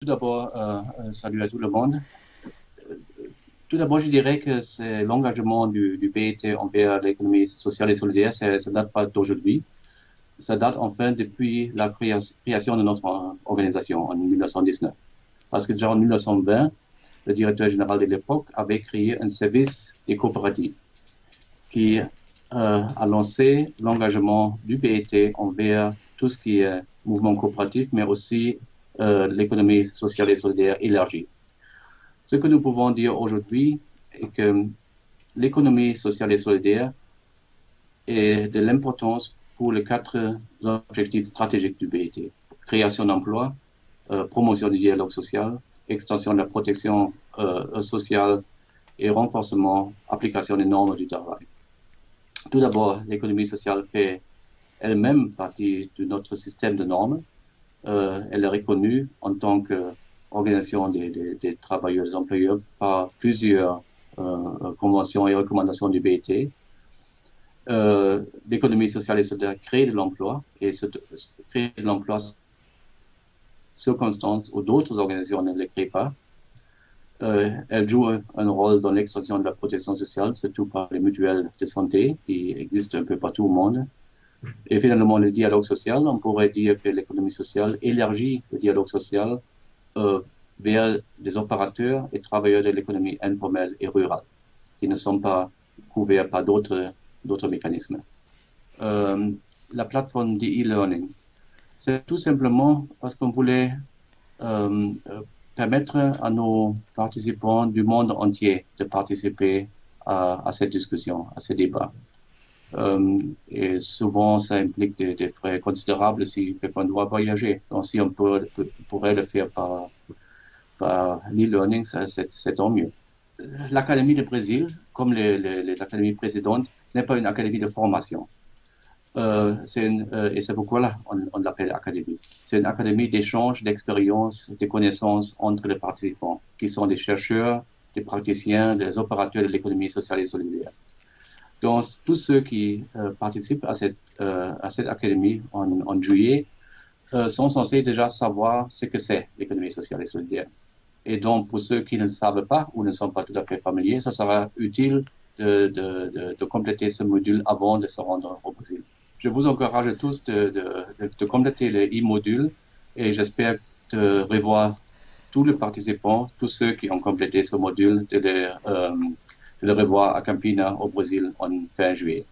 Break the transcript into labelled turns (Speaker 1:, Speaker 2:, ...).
Speaker 1: Tout d'abord, salut à tout le monde. Tout d'abord, je dirais que c'est l'engagement du BET envers l'économie sociale et solidaire, ça date pas d'aujourd'hui. Ça date enfin depuis la création de notre organisation en 1919. Parce que déjà en 1920, le directeur général de l'époque avait créé un service des coopératives qui a lancé l'engagement du BET envers tout ce qui est mouvement coopératif, mais aussi l'économie sociale et solidaire élargie. Ce que nous pouvons dire aujourd'hui est que l'économie sociale et solidaire est de l'importance pour les quatre objectifs stratégiques du BET. Création d'emplois, promotion du dialogue social, extension de la protection sociale et renforcement, application des normes du travail. Tout d'abord, l'économie sociale fait elle-même partie de notre système de normes. Elle est reconnue en tant qu'organisation des travailleurs et des employeurs par plusieurs conventions et recommandations du BET. L'économie sociale et solidaire crée de l'emploi et crée de l'emploi circonstances où d'autres organisations ne le créent pas. Elle joue un rôle dans l'extension de la protection sociale, surtout par les mutuelles de santé qui existent un peu partout au monde. Et finalement, le dialogue social, on pourrait dire que l'économie sociale élargit le dialogue social vers des opérateurs et travailleurs de l'économie informelle et rurale, qui ne sont pas couverts par d'autres mécanismes. Euh, la plateforme de e-learning, c'est tout simplement parce qu'on voulait euh, permettre à nos participants du monde entier de participer à cette discussion, à ce débat. Et souvent, ça implique des frais considérables si quelqu'un doit voyager. Donc, si on pourrait le faire par l'e-learning, c'est tant mieux. L'Académie de Brésil, comme les académies précédentes, n'est pas une académie de formation. Et c'est pourquoi là, on l'appelle académie. C'est une académie d'échange, d'expériences, de connaissances entre les participants, qui sont des chercheurs, des praticiens, des opérateurs de l'économie sociale et solidaire. Donc, tous ceux qui participent à cette académie en juillet sont censés déjà savoir ce que c'est l'économie sociale et solidaire. Et donc, pour ceux qui ne le savent pas ou ne sont pas tout à fait familiers, ça sera utile de compléter ce module avant de se rendre au Brésil. Je vous encourage tous de compléter le e-module et j'espère de revoir tous les participants, tous ceux qui ont complété ce module, de le revoir à Campina au Brésil en fin juillet.